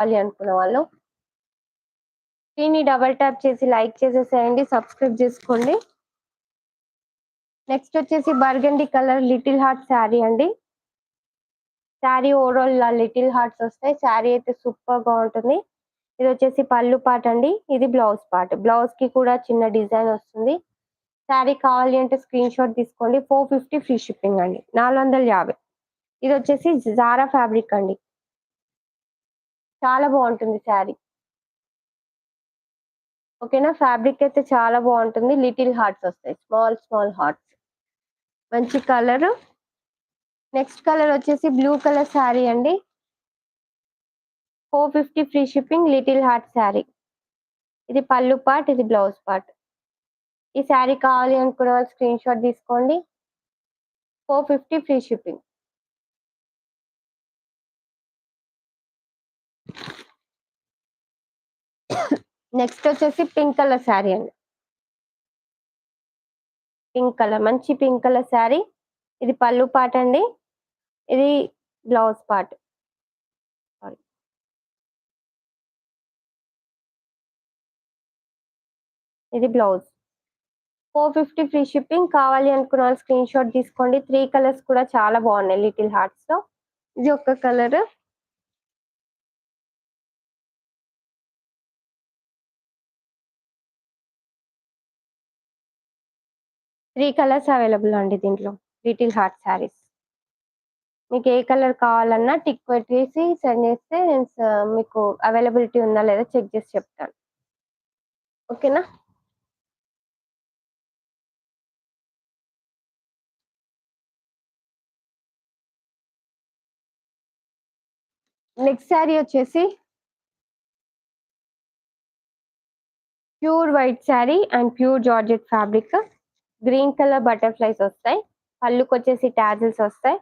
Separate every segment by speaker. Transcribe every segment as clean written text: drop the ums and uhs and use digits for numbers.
Speaker 1: కావాలి అనుకున్న వాళ్ళు స్క్రీన్ని డబల్ ట్యాప్ చేసి లైక్ చేసేసేయండి, సబ్స్క్రైబ్ చేసుకోండి. నెక్స్ట్ వచ్చేసి burgundy colour little heart sari అండి. శారీ ఓవరాల్ లిటిల్ హార్ట్స్ వస్తాయి. శారీ అయితే సూపర్ గా ఉంటుంది. ఇది వచ్చేసి పళ్ళు పార్ట్ అండి, ఇది బ్లౌజ్ పార్ట్. బ్లౌజ్ కి కూడా చిన్న డిజైన్ వస్తుంది. శారీ కావాలి అంటే స్క్రీన్ షాట్ తీసుకోండి. 450 ఫ్రీ షిప్పింగ్ అండి, 450. ఇది వచ్చేసి జారా ఫ్యాబ్రిక్ అండి, చాలా బాగుంటుంది శారీ. ఓకేనా, ఫ్యాబ్రిక్ అయితే చాలా బాగుంటుంది. లిటిల్ హార్ట్స్ వస్తాయి, స్మాల్ స్మాల్ హార్ట్స్. మంచి కలర్. నెక్స్ట్ కలర్ వచ్చేసి బ్లూ కలర్ శారీ అండి, 450 free shipping, little heart sari. ఇది పళ్ళు పార్ట్, ఇది బ్లౌజ్ పార్ట్. ఈ శారీ కావాలి అనుకున్న వాళ్ళు స్క్రీన్ షాట్ తీసుకోండి. 450 ఫ్రీ షిప్పింగ్. నెక్స్ట్ వచ్చేసి పింక్ కలర్ శారీ అండి, పింక్ కలర్, మంచి పింక్ కలర్ శారీ. ఇది పళ్ళు పార్ట్ అండి, ఇది బ్లౌజ్ పార్ట్. సారీ, ఇది బ్లౌజ్. 450 free shipping. కావాలి అనుకున్న వాళ్ళు స్క్రీన్ షాట్ తీసుకోండి. 3 కలర్స్ కూడా చాలా బాగున్నాయి లిటిల్ హార్ట్స్ లో. ఇది ఒక కలర్. త్రీ కలర్స్ అవైలబుల్ అండి దీంట్లో, లిటిల్ హార్ట్ శారీస్. మీకు ఏ కలర్ కావాలన్నా టిక్ పెట్టేసి సెండ్ చేస్తే నేను మీకు అవైలబిలిటీ ఉందా లేదా చెక్ చేసి చెప్తాను. ఓకేనా. నెక్స్ట్ శారీ వచ్చేసి pure white sari and pure georgette fabric. Green colour butterflies వస్తాయి. పళ్ళుకి వచ్చేసి టాజిల్స్ వస్తాయి.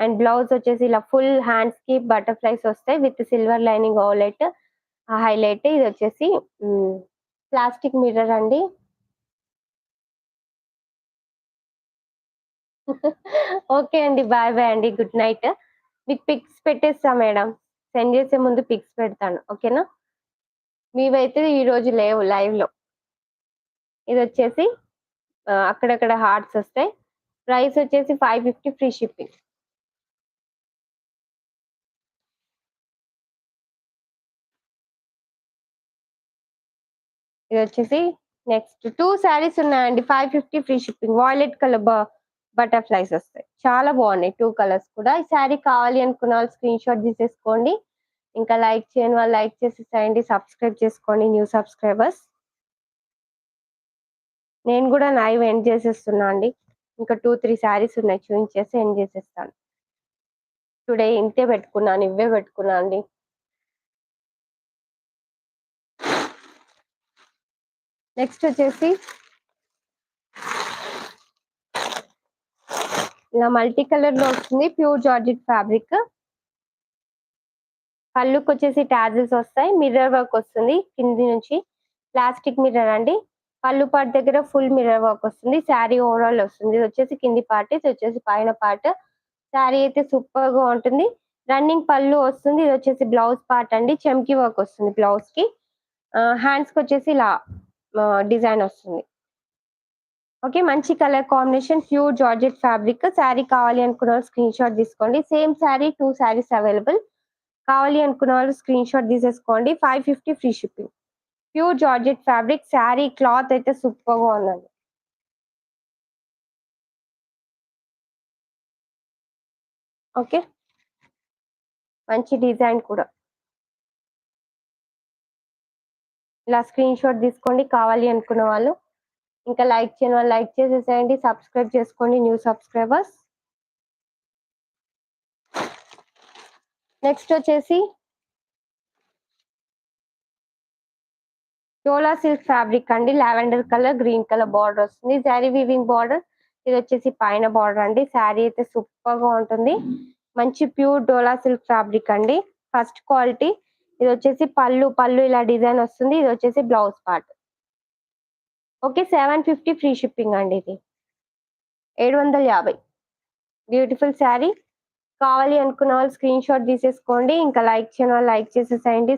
Speaker 1: అండ్ బ్లౌజ్ వచ్చేసి ఇలా ఫుల్ హ్యాండ్స్ కి బటర్ఫ్లైస్ వస్తాయి విత్ సిల్వర్ లైనింగ్ ఆవులెట్ హైలైట్. ఇది వచ్చేసి ప్లాస్టిక్ మిర్రర్ అండి. ఓకే అండి, బాయ్ బాయ్ అండి, గుడ్ నైట్. మీకు పిక్స్ పెట్టేస్తా మేడం, సెండ్ చేసే ముందు పిక్స్ పెడతాను. ఓకేనా. మీవైతే ఈ రోజు లేవు లైవ్ లో. ఇది వచ్చేసి అక్కడక్కడ హార్ట్స్ వస్తాయి. ప్రైస్ వచ్చేసి 550 ఫ్రీ షిప్పింగ్. ఇది వచ్చేసి నెక్స్ట్ 2 శారీస్ ఉన్నాయండి, 550 free shipping. Violet colour butterflies వస్తాయి, చాలా బాగున్నాయి 2 కలర్స్ కూడా. ఈ శారీ కావాలి అనుకున్న వాళ్ళు స్క్రీన్ షాట్ తీసేసుకోండి. ఇంకా లైక్ చేయని వాళ్ళు లైక్ చేసేసేయండి, సబ్స్క్రైబ్ చేసుకోండి న్యూ సబ్స్క్రైబర్స్. నేను కూడా లైవ్ ఎండ్ చేసేస్తున్నా అండి. ఇంకా 2-3 శారీస్ ఉన్నాయి, చూపించేసి ఎండ్ చేసేస్తాను. టుడే ఇంతే పెట్టుకున్నాను, ఇవే పెట్టుకున్నా అండి. నెక్స్ట్ వచ్చేసి ఇలా మల్టీ కలర్ లో వస్తుంది, ప్యూర్ జార్జెట్ ఫ్యాబ్రిక్. పళ్ళుకి వచ్చేసి టాజిల్స్ వస్తాయి, మిర్రర్ వర్క్ వస్తుంది కింది నుంచి. ప్లాస్టిక్ మిర్రర్ అండి. పళ్ళు పార్ట్ దగ్గర ఫుల్ మిర్రర్ వర్క్ వస్తుంది. శారీ ఓవరాల్ వస్తుంది. ఇది వచ్చేసి కింది పార్ట్, ఇది వచ్చేసి పైన పార్ట్. శారీ అయితే సూపర్ గా ఉంటుంది. రన్నింగ్ పళ్ళు వస్తుంది. ఇది వచ్చేసి బ్లౌజ్ పార్ట్ అండి, చెమ్కి వర్క్ వస్తుంది బ్లౌజ్ కి. హ్యాండ్స్ కి వచ్చేసి ఇలా డిజైన్ వస్తుంది. ఓకే, మంచి colour combination, pure georgette fabric. Sari కావాలి అనుకున్న వాళ్ళు స్క్రీన్ షాట్ తీసుకోండి. Same sari 2 saris available. కావాలి అనుకున్న వాళ్ళు స్క్రీన్ షాట్ తీసేసుకోండి. 550 free shipping. Pure georgette fabric. Sari cloth అయితే సూపర్ గా ఉందండి. ఓకే, మంచి డిజైన్ కూడా. ఇలా స్క్రీన్ షాట్ తీసుకోండి కావాలి అనుకున్న వాళ్ళు. ఇంకా లైక్ చేయని వాళ్ళు లైక్ చేసేసేయండి, సబ్స్క్రైబ్ చేసుకోండి న్యూ సబ్స్క్రైబర్స్. నెక్స్ట్ వచ్చేసి డోలా సిల్క్ ఫ్యాబ్రిక్ అండి, lavender colour green colour border వస్తుంది. Sari weaving border. ఇది వచ్చేసి పైన బార్డర్ అండి. శారీ అయితే సూపర్ గా ఉంటుంది. మంచి ప్యూర్ డోలా సిల్క్ ఫ్యాబ్రిక్ అండి, ఫస్ట్ క్వాలిటీ. ఇది వచ్చేసి పళ్ళు ఇలా డిజైన్ వస్తుంది. ఇది వచ్చేసి blouse part. Okay, 750 free shipping అండి. ఇది 750. బ్యూటిఫుల్ శారీ. కావాలి అనుకున్న వాళ్ళు స్క్రీన్ షాట్ తీసేసుకోండి. ఇంకా లైక్ చేయని వాళ్ళు లైక్ చేసేసేయండి.